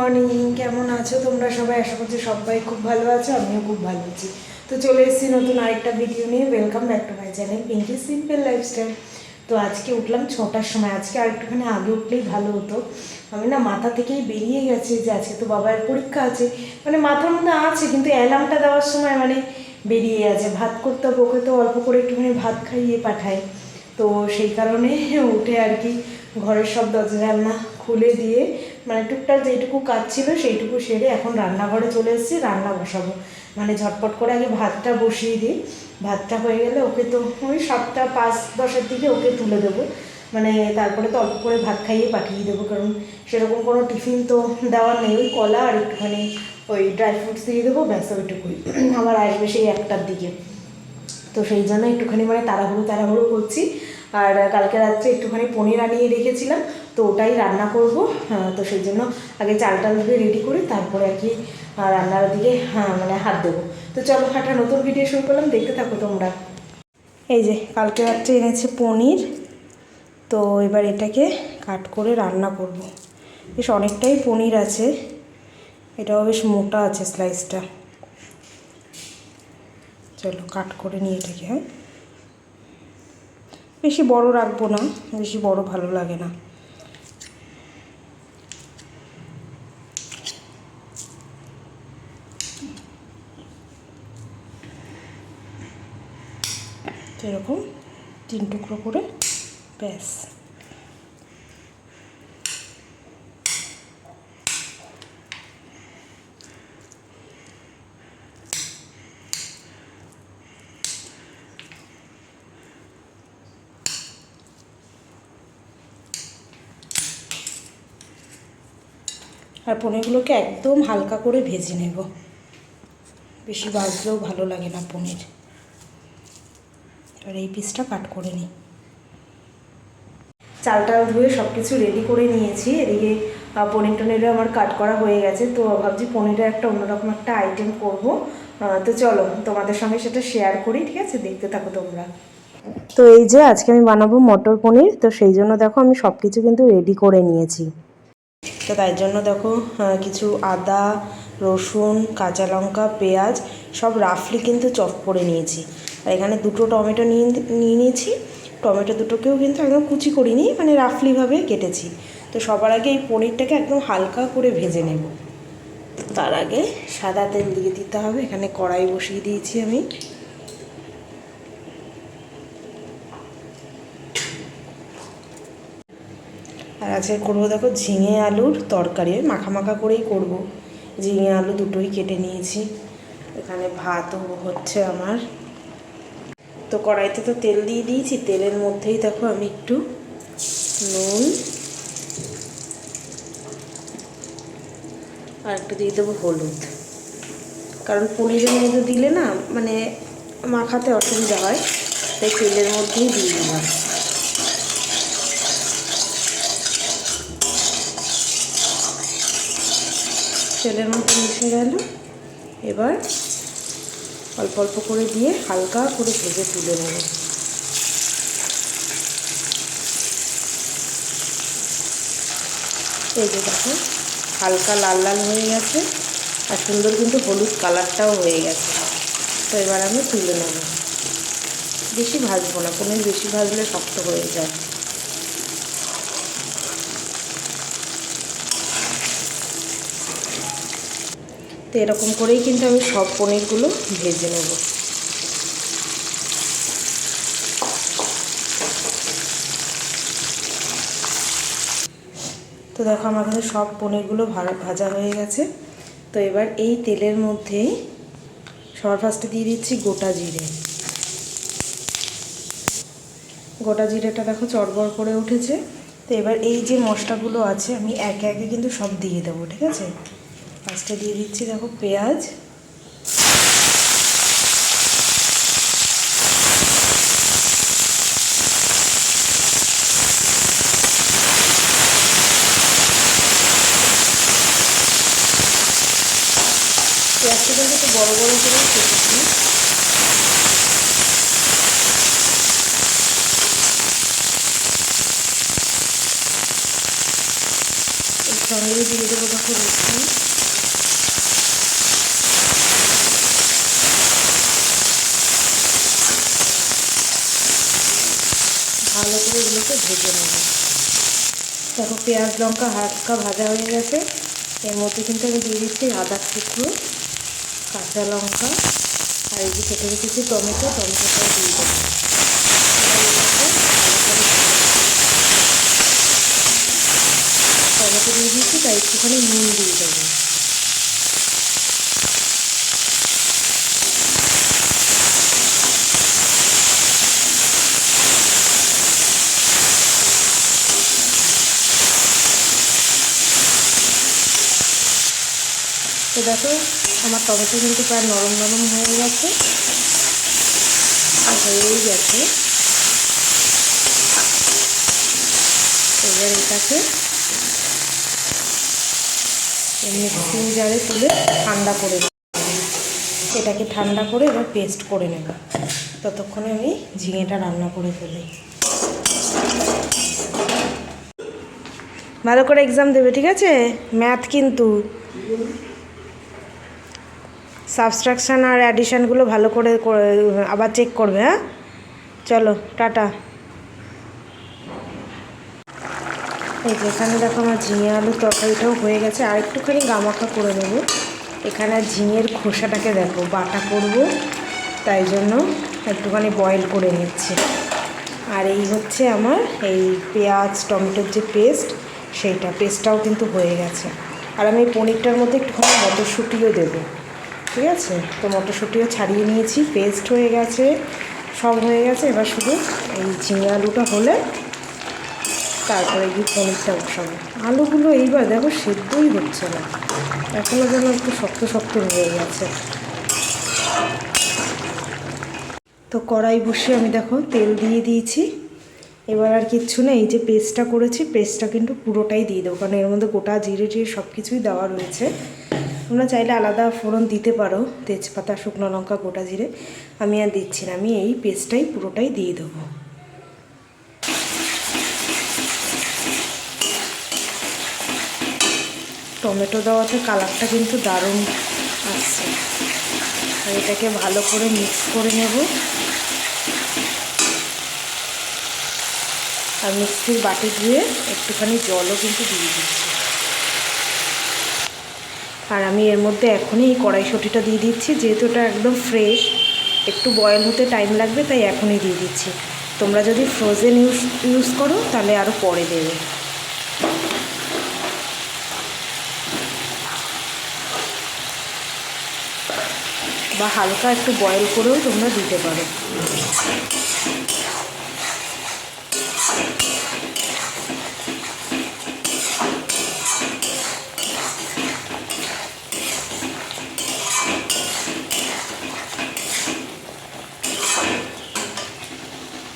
Morning, কেমন আছো তোমরা সবাই? আশা করছি সবাই খুব ভালো আছো, আমিও খুব ভালো আছি। তো চলে এসেছি নতুন আরেকটা ভিডিও নিয়ে। Welcome back to my channel Pinky simple lifestyle. তো আজকে উঠলাম 6টার সময়। আজকে আরেকটুখানি আগে উঠলেই ভালো হতো। আমি না মাথা থেকেই বেরিয়ে গেছে যে আজকে তো বাবার পরীক্ষা আছে, মানে মাথার মধ্যে আছে কিন্তু অ্যালার্মটা দেওয়ার সময় মানে বেরিয়ে গেছে। ভাত করতে হবে, ওকে তো অল্প করে একটুখানি ভাত খাইয়ে পাঠায়। তো সেই কারণে উঠে আর কি ঘরের সব দরজা জানলা খুলে দিয়ে মানে টুকটাক যেটুকু কাজ ছিল সেইটুকু সেরে এখন রান্নাঘরে চলে এসেছি। রান্না বসাবো, মানে ঝটপট করে আগে ভাতটা বসিয়ে দিই। ভাতটা হয়ে গেলে ওকে তো ওই 7টা 5-10-এর দিকে ওকে তুলে দেবো, মানে তারপরে তো অল্প করে ভাত খাইয়ে পাঠিয়ে দেবো, কারণ সেরকম কোনো টিফিন তো দেওয়ার নেই। ওই কলা আর একটুখানি ওই ড্রাই ফ্রুটস দিয়ে দেবো, ব্যাস ওইটুকুই। আবার আসবে সেই 1টার দিকে। তো সেই জন্য একটুখানি মানে তাড়াহুড়ো করছি। আর কালকে রাত্রে একটুখানি পনির আনিয়ে রেখেছিলাম, তো ওটাই রান্না করব। তো সেই জন্য আগে চালটা ধুয়ে রেডি করে তারপরে আর কি রান্নার দিকে মানে হাত দেবো। তো চলো একটা নতুন ভিডিও শুরু করলাম, দেখতে থাকো তোমরা। এই যে কালকে রাত্রে এনেছে পনির, তো এবার এটাকে কাট করে রান্না করব। বেশ অনেকটাই পনির আছে, এটাও বেশ মোটা আছে স্লাইসটা। চলো কাট করে নিয়ে এটাকে, হ্যাঁ বেশি বড় রাখবো না, বেশি বড় ভালো লাগে না। তো এরকম 3 টুকরো করে, ব্যাস। আর পনিরগুলোকে একদম হালকা করে ভেজে নেব, বেশি ভাজলেও ভালো লাগে না পনির। এবার এই পিসটা কাট করে নিই। চালটা ধুয়ে সব কিছু রেডি করে নিয়েছি। এদিকে পনির টনিরও আমার কাট করা হয়ে গেছে। তো ভাবছি পনিরের একটা অন্যরকম একটা আইটেম করব। তো চলো তোমাদের সঙ্গে সেটা শেয়ার করি, ঠিক আছে? দেখতে থাকো তোমরা। তো এই যে আজকে আমি বানাবো মটর পনির, তো সেই জন্য দেখো আমি সব কিছু কিন্তু রেডি করে নিয়েছি। তো তাই জন্য দেখো কিছু আদা, রসুন, কাঁচা লঙ্কা, পেঁয়াজ সব রাফলি কিন্তু চপ করে নিয়েছি। আর এখানে 2টো টমেটো নিয়ে নিয়েছি। টমেটো দুটোকেও কিন্তু একদম কুচি করিনি, মানে রাফলিভাবে কেটেছি। তো সবার আগে এই পনিরটাকে একদম হালকা করে ভেজে নেব। তার আগে সাদা তেল দিয়ে দিতে হবে। এখানে কড়াই বসিয়ে দিয়েছি আমি। আর আজকে করবো দেখো ঝিঙে আলুর তরকারি, মাখা মাখা করেই করব। ঝিঙে আলু দুটোই কেটে নিয়েছি। এখানে ভাতও হচ্ছে আমার। তো কড়াইতে তো তেল দিয়ে দিয়েছি, তেলের মধ্যেই দেখো আমি একটু নুন আর একটু দিয়ে দেবো হলুদ, কারণ পনিরের মধ্যে দিলে না মানে মাখাতে অসুবিধা হয়, তাই তেলের মধ্যেই দিয়ে দিলাম। তেলের মধ্যে মিশে গেল। এবার অল্প অল্প করে দিয়ে হালকা করে ভেজে তুলে নেব। এই যে দেখো হালকা লাল লাল হয়ে গেছে, আর সুন্দর কিন্তু হলুদ কালারটাও হয়ে গেছে। তো এবার আমি তুলে নেব। বেশি ভাজবো না, পনির বেশি ভাজলে শক্ত হয়ে যায়। তো এরকম করেই কিন্তু আমি সব পনিরগুলো ভেজে নেব। তো দেখো আমার কাছে সব পনিরগুলো ভাজা হয়ে গেছে। তো এবার এই তেলের মধ্যেই সবার ফার্স্টে দিয়ে দিচ্ছি গোটা জিরে। গোটা জিরেটা দেখো চড়বড় করে উঠেছে। তো এবার এই যে মশলাগুলো আছে আমি একে একে কিন্তু সব দিয়ে দেবো, ঠিক আছে? ফার্স্টে দিয়ে দিচ্ছি দেখো পেঁয়াজ, পেঁয়াজটা কিন্তু একটু বড়ো বড়ো করে কেটেছি। সঙ্গেই দিয়ে দেবো দেখো রসুন। ভালো করে এগুলোকে ভেজে নেব। দেখো পেঁয়াজ লঙ্কা হালকা ভাজা হয়ে গেছে। এর মধ্যে কিন্তু আমি দিয়ে দিচ্ছি আদা টুকরো, কাঁচা লঙ্কা আর এই যে কেটে রেখেছি টমেটোটাও দিয়ে দেবো। টমেটো দিয়ে দিচ্ছি, তাই একটুখানি নুন দিয়ে দেবো। তো দেখো আমার টমেটো কিন্তু প্রায় নরম নরম হয়ে গেছে, হয়েই গেছে। এবার এটাকে মিক্সিং জারে তুলে ঠান্ডা করে নেব। এটাকে ঠান্ডা করে এবার পেস্ট করে নেব। ততক্ষণে আমি ঝিঙেটা রান্না করে ফেলি। ভালো করে এক্সাম দেবে, ঠিক আছে? ম্যাথ কিন্তু সাবস্ট্রাকশান আর অ্যাডিশানগুলো ভালো করে আবার চেক করবে। হ্যাঁ, চলো টাটা। এই যে এখানে দেখো আমার ঝিঙে আলুর তরকারিটাও হয়ে গেছে। আর একটুখানি গামাখা করে নেব। এখানে ঝিঙের খোসাটাকে দেখো বাটা করব, তাই জন্য একটুখানি বয়েল করে নিচ্ছি। আর এই হচ্ছে আমার এই পেঁয়াজ টমেটোর যে পেস্টটাও কিন্তু হয়ে গেছে। আর আমি পনিরটার মধ্যে একটুখানি মটরশুঁটিও দেবো, ঠিক আছে? তো মটরশুঁটিও ছাড়িয়ে নিয়েছি, পেস্ট হয়ে গেছে, সব হয়ে গেছে। এবার শুধু এই ঝিঙে আলুটা হলে তারপরে গিয়ে পনিরটা বসাবো। আলুগুলো এইবার দেখো সেদ্ধই হচ্ছে না, এখনও যেন একটু শক্ত শক্ত হয়ে গেছে। তো কড়াই বসিয়ে আমি দেখো তেল দিয়ে দিয়েছি। এবার আর কিচ্ছু না, এই যে পেস্টটা করেছি পেস্টটা কিন্তু পুরোটাই দিয়ে দেবো, কারণ এর মধ্যে গোটা জিরে টিরে সব কিছুই দেওয়া রয়েছে। তোমরা চাইলে আলাদা ফোড়ন দিতে পারো, তেজপাতা শুকনো লঙ্কা গোটা জিরে। আমি আর দিচ্ছি না, আমি এই পেস্টটাই পুরোটাই দিয়ে দেবো। টমেটো দেওয়াতে কালারটা কিন্তু দারুণ আসছে। আর এটাকে ভালো করে মিক্স করে নেব। আর মিক্সির বাটি ধুয়ে একটুখানি জলও কিন্তু দিয়ে দিচ্ছি। আর আমি এর মধ্যে এখনই এই কড়াইশুঁটিটা দিয়ে দিচ্ছি, যেহেতু এটা একদম ফ্রেশ, একটু বয়েল হতে টাইম লাগবে, তাই এখনই দিয়ে দিচ্ছি। তোমরা যদি ফ্রোজেন ইউজ করো তাহলে আরও পরে দেবে। বা হালকা একটু বয়েল করেও তোমরা দিতে পারো।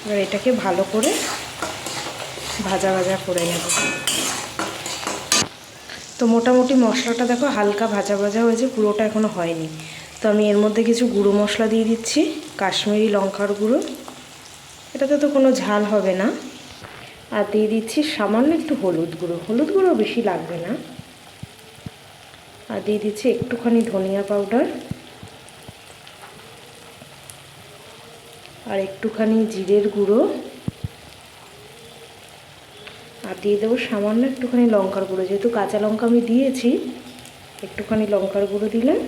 এবার এটাকে ভালো করে ভাজা ভাজা করে নেব। তো মোটামুটি মশলাটা দেখো হালকা ভাজা ভাজা হয়েছে, পুরোটা এখনও হয়নি। তো আমি এর মধ্যে কিছু গুঁড়ো মশলা দিয়ে দিচ্ছি, কাশ্মীরি লঙ্কার গুঁড়ো, এটাতে তো কোনো ঝাল হবে না। আর দিয়ে দিচ্ছি সামান্য একটু হলুদ গুঁড়ো বেশি লাগবে না। আর দিয়ে দিচ্ছি একটুখানি ধনিয়া পাউডার, আর একটুখানি জিরের গুঁড়ো, আর দিয়ে দেবো সামান্য একটুখানি লঙ্কার গুঁড়ো। যেহেতু কাঁচা লঙ্কা আমি দিয়েছি, একটুখানি লঙ্কার গুঁড়ো দিলাম।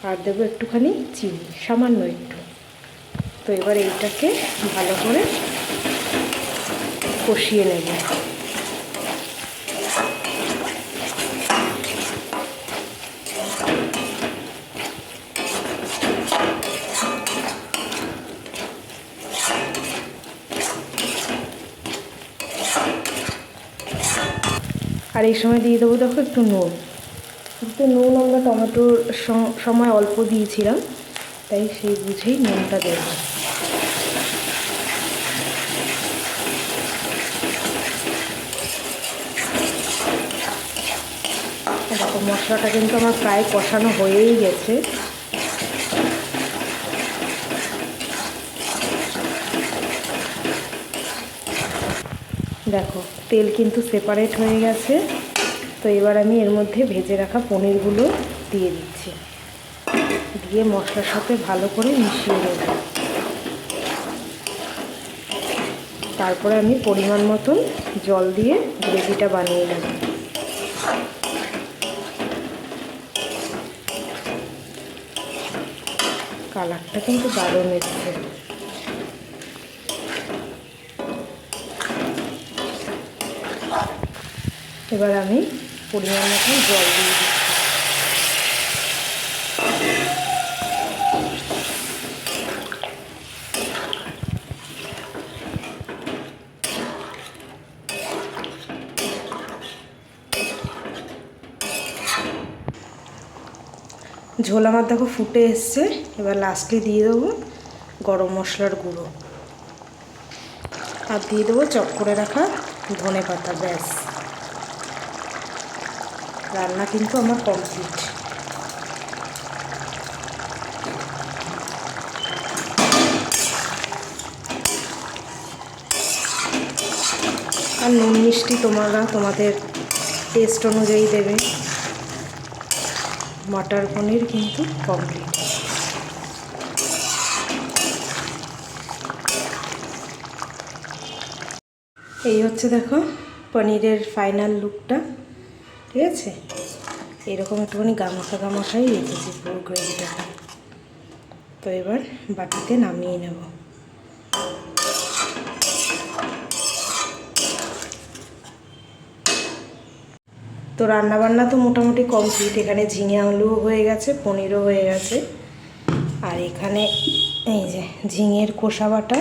আর দেবো একটুখানি চিনি, সামান্য একটু। তো এবার এইটাকে ভালো করে কষিয়ে নেব। আর এই সময় দিয়ে দেবো দেখো একটু নুন। আমরা টমেটোর সময় অল্প দিয়েছিলাম, তাই সেই বুঝেই নুনটা দেব। দেখো মশলাটা কিন্তু আমার প্রায় কষানো হয়েই গেছে। দেখো তেল কিন্তু সেপারেট হয়ে গেছে। তো এবার আমি এর মধ্যে ভেজে রাখা পনিরগুলো দিয়ে দিচ্ছি, দিয়ে মশলার সাথে ভালো করে মিশিয়ে দেব। তারপরে আমি পরিমাণ মতন জল দিয়ে গ্রেভিটা বানিয়ে নেব। কালারটা কিন্তু দারুণ এসেছে। এবার আমি পরিমাণ মতন জল দিয়ে দিচ্ছি। ঝোল আমার দেখো ফুটে এসছে। এবার লাস্টে দিয়ে দেবো গরম মশলার গুঁড়ো আর দিয়ে দেবো চপ করে রাখা ধনে পাতা। ব্যাস, রান্না কিন্তু আমার কমপ্লিট। আর নুন মিষ্টি তোমরা তোমাদের টেস্ট অনুযায়ী দেবে। মটর পনির কিন্তু কমপ্লিট। এই হচ্ছে দেখো পনিরের ফাইনাল লুকটা, ঠিক আছে। এরকম একটুখানি গামাখা গামাখাই রেখেছি পুরো গ্রেভিটাকে। তো এবার বাটিতে নামিয়ে নেব। তো রান্নাবান্না তো মোটামুটি কমপ্লিট। এখানে ঝিঙে আলুও হয়ে গেছে, পনিরও হয়ে গেছে, আর এখানে এই যে ঝিঙের খোসা বাটা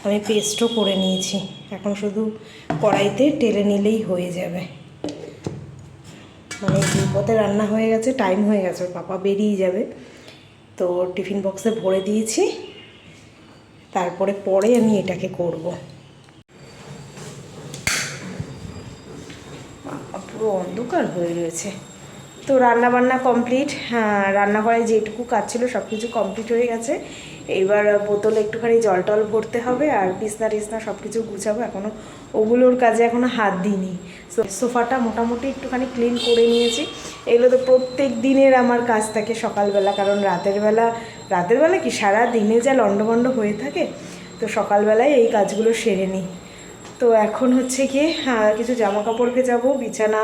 আমি পেস্টও করে নিয়েছি। এখন শুধু কড়াইতে টেলে নিলেই হয়ে যাবে। মানে দুপথে রান্না হয়ে গেছে, টাইম হয়ে গেছে, ওর পাপা বেরিয়ে যাবে। তো টিফিন বক্সে ভরে দিয়েছি, তারপরে আমি এটাকে করব। পুরো অন্ধকার হয়ে রয়েছে। তো রান্নাবান্না কমপ্লিট। হ্যাঁ, রান্নাঘরে যেটুকু কাজ ছিল সব কিছু কমপ্লিট হয়ে গেছে। এইবার বোতলে একটুখানি জল টল ভরতে হবে, আর বিছনা টিছনা সব কিছু গুছাবো। এখনও ওগুলোর কাজে এখনও হাত দিইনি। সোফাটা মোটামুটি একটুখানি ক্লিন করে নিয়েছি। এগুলো তো প্রত্যেক দিনের আমার কাজ থাকে সকালবেলা, কারণ রাতের বেলা কি সারা দিনে যা লন্ডভন্ড হয়ে থাকে, তো সকালবেলায় এই কাজগুলো সেরে নিই। তো এখন হচ্ছে গিয়ে কিছু জামা কাপড় ভেজাবো, বিছানা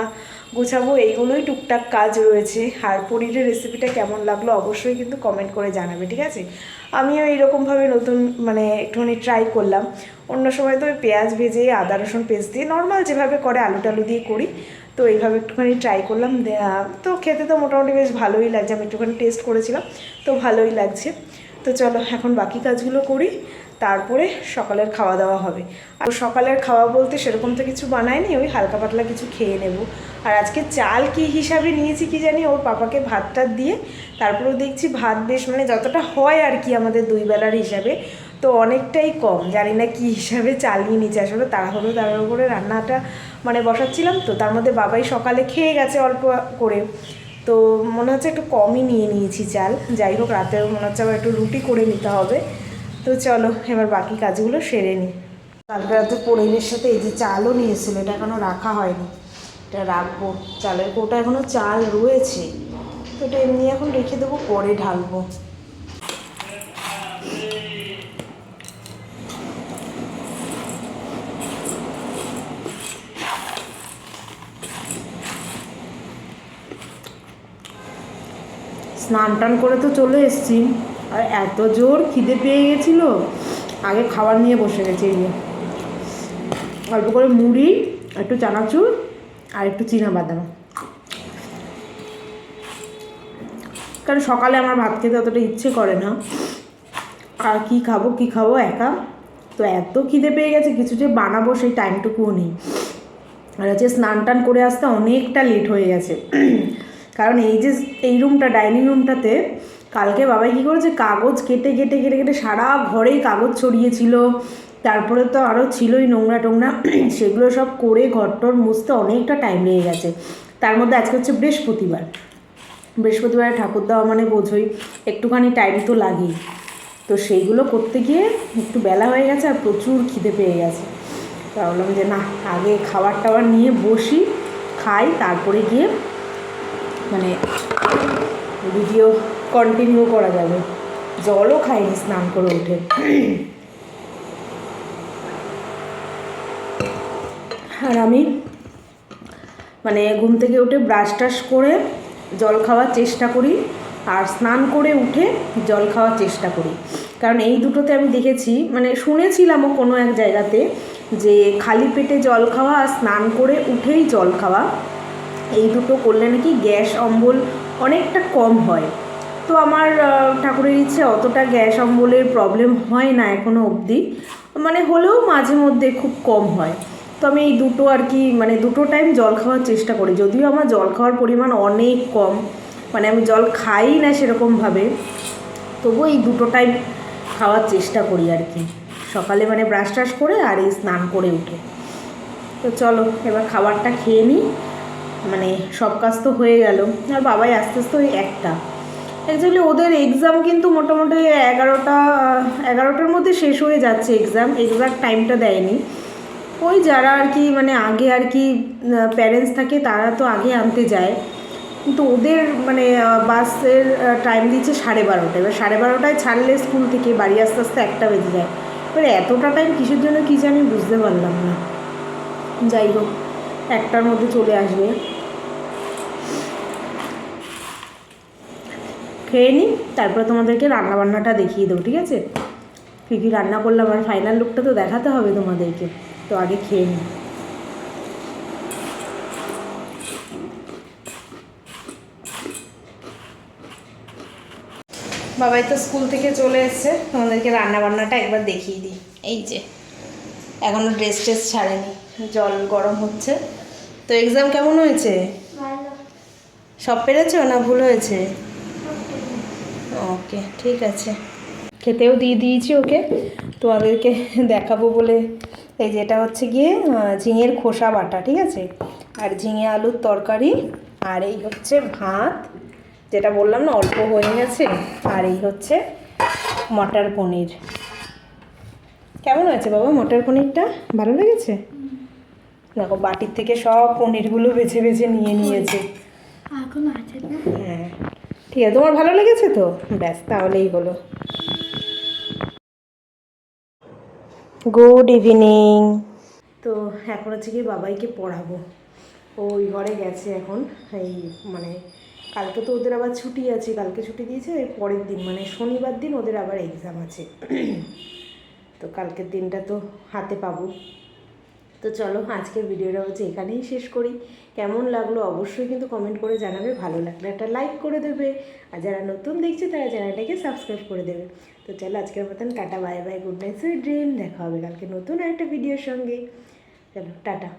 গুছাবো, এইগুলোই টুকটাক কাজ রয়েছে। আর পনিরের রেসিপিটা কেমন লাগলো অবশ্যই কিন্তু কমেন্ট করে জানাবে, ঠিক আছে। আমিও এইরকমভাবে নতুন মানে একটুখানি ট্রাই করলাম। অন্য সময় তো পেঁয়াজ ভেজে আদা রসুন পেস্ট দিয়ে নর্মাল যেভাবে করে আলু টালু দিয়ে করি, তো এইভাবে একটুখানি ট্রাই করলাম। তো খেতে তো মোটামুটি বেশ ভালোই লাগছে। আমি একটুখানি টেস্ট করেছিলাম, তো ভালোই লাগছে। তো চলো এখন বাকি কাজগুলো করি, তারপরে সকালের খাওয়া দাওয়া হবে। আর সকালের খাওয়া বলতে সেরকম তো কিছু বানাইনি, ওই হালকা পাতলা কিছু খেয়ে নেব। আর আজকে চাল কি হিসাবে নিয়েছি কি জানি, ওর পাপাকে ভাতটা দিয়ে তারপরেও দেখছি ভাত বেশ মানে যতটা হয় আর কি আমাদের 2 বেলার হিসাবে, তো অনেকটাই কম। জানি না কি হিসাবে চাল নিয়ে নিচ্ছে। আসলে তাড়াহুড়ো করে রান্নাটা মানে বসাচ্ছিলাম, তো তার মধ্যে বাবাই সকালে খেয়ে গেছে অল্প করে, তো মনে হচ্ছে একটু কমই নিয়ে নিয়েছি চাল। যাই হোক, রাতেও মনে হচ্ছে আবার একটু রুটি করে নিতে হবে। তো চলো এবার বাকি কাজগুলো সেরে নিই। কালকে রাতে পনিরের সাথে এই যে চালও নিয়ে এসেছিলো, এটা এখনও রাখা হয়নি, এটা রাখবো। চালের কোটা এখনও চাল রয়েছে, তো এটা এমনি এখন রেখে দেবো, পরে ঢালবো। স্নান টান করে তো চলে এসেছি, আর এত জোর খিদে পেয়ে গেছিলো, আগে খাবার নিয়ে বসে গেছে। এই যে অল্প করে মুড়ি, একটু চানাচুর আর একটু বাদাম, কারণ সকালে আমার ভাত খেতে অতটা ইচ্ছে করে না। আর কী খাবো একা, তো এত খিদে পেয়ে গেছে, কিছু যে বানাবো সেই টাইমটুকুও নেই। আর হচ্ছে স্নান টান করে আসতে অনেকটা লেট হয়ে গেছে, কারণ এই রুমটা ডাইনিং রুমটাতে কালকে বাবাই কী করেছে, কাগজ কেটে সারা ঘরেই কাগজ ছড়িয়েছিল। তারপরে তো আরও ছিলই নোংরা টোংরা, সেগুলো সব করে ঘরটর মুছতে অনেকটা টাইম লেগে গেছে। তার মধ্যে আজকে হচ্ছে বৃহস্পতিবারে ঠাকুর দেওয়া মানে বোঝোই একটুখানি টাইম তো লাগেই। তো সেইগুলো করতে গিয়ে একটু বেলা হয়ে গেছে, আর প্রচুর খিদে পেয়ে গেছে। ভাবলাম যে না, আগে খাবার টাবার নিয়ে বসি, খাই, তারপরে গিয়ে মানে ভিডিও কন্টিনিউ করা যাবে। জলও খাইনি স্নান করে উঠে। আর আমি মানে ঘুম থেকে উঠে ব্রাশ টাশ করে জল খাওয়ার চেষ্টা করি, আর স্নান করে উঠে জল খাওয়ার চেষ্টা করি। কারণ এই দুটোতে আমি দেখেছি, মানে শুনেছিলামও কোনো এক জায়গাতে, যে খালি পেটে জল খাওয়া আর স্নান করে উঠেই জল খাওয়া, এই দুটো করলে নাকি গ্যাস অম্বল অনেকটা কম হয়। তো আমার ঠাকুরের ইচ্ছে অতটা গ্যাস অম্বলের প্রবলেম হয় না এখনও অবধি, মানে হলেও মাঝে মধ্যে খুব কম হয়। তো আমি এই দুটো আর কি মানে দুটো টাইম জল খাওয়ার চেষ্টা করি, যদিও আমার জল খাওয়ার পরিমাণ অনেক কম, মানে আমি জল খাই না সেরকমভাবে, তবুও এই দুটো টাইম খাওয়ার চেষ্টা করি আর কি, সকালে মানে ব্রাশ টাশ করে আর এই স্নান করে উঠে। তো চলো এবার খাবারটা খেয়ে নিই, মানে সব কাজ তো হয়ে গেল। আর বাবাই আস্তে আস্তে ওই একটা অ্যাকচুয়ালি ওদের এক্সাম কিন্তু মোটামুটি 11টার মধ্যে শেষ হয়ে যাচ্ছে এক্সাম, এক্সাক্ট টাইমটা দেয়নি। ওই যারা আর কি মানে আগে আর কি প্যারেন্টস থাকে তারা তো আগে আনতে যায়, কিন্তু ওদের মানে বাসের টাইম দিচ্ছে 12:30। এবার 12:30টায় ছাড়লে স্কুল থেকে বাড়ি আস্তে আস্তে 1টা বেজে যায়। এবার এতটা টাইম কিসের জন্য কী জানি বুঝতে পারলাম না। যাই হোক 1টার মধ্যে চলে আসবে। খেয়ে নিই, তারপরে তোমাদেরকে রান্নাবান্নাটা দেখিয়ে দেবো, ঠিক আছে? কী কী রান্না করলাম আর ফাইনাল লুকটা তো দেখাতে হবে তোমাদেরকে। তো আগে খেয়ে নিই। বাবাই তো স্কুল থেকে চলে এসছে, তোমাদেরকে রান্নাবান্নাটা একবার দেখিয়ে দিই। এই যে এখনও ড্রেস ট্রেস ছাড়েনি, জল গরম হচ্ছে। তো এক্সাম কেমন হয়েছে? সব পেরেছো না ভুল হয়েছে? ওকে ঠিক আছে, খেতেও দিয়ে দিয়েছি ওকে। তোমাদেরকে দেখাবো বলে এই যেটা হচ্ছে গিয়ে ঝিঙের খোসা বাটা, ঠিক আছে, আর ঝিঙে আলুর তরকারি, আর এই হচ্ছে ভাত, যেটা বললাম না অল্প হয়ে গেছে, আর এই হচ্ছে মটর পনির। কেমন হয়েছে বাবা মটর পনিরটা? ভালো লেগেছে? দেখো বাটির থেকে সব পনিরগুলো বেছে বেছে নিয়ে নিয়েছে। হ্যাঁ ঠিক আছে, তোমার ভালো লেগেছে তো? ব্যাস তাহলেই হলো। Good evening. তো এখন হচ্ছে কি বাবাইকে পড়াবো, ওই ঘরে গেছে এখন। এই মানে কালকে তো ওদের আবার ছুটি আছে, কালকে ছুটি দিয়েছে, এর পরের দিন মানে শনিবার দিন ওদের আবার এক্সাম আছে। তো কালকের দিনটা তো হাতে পাবো। তো চলো আজকের ভিডিওটা হচ্ছে এখানেই শেষ করি। কেমন লাগলো অবশ্যই কিন্তু কমেন্ট করে জানাবে, ভালো লাগলে একটা লাইক করে দেবে, আর যারা নতুন দেখছে তারা চ্যানেলটাকে সাবস্ক্রাইব করে দেবে। তো চলো আজকের মতন tata, bye bye, good night, sweet dream. দেখা হবে কালকে নতুন একটা ভিডিওর সঙ্গে। চলো টাটা।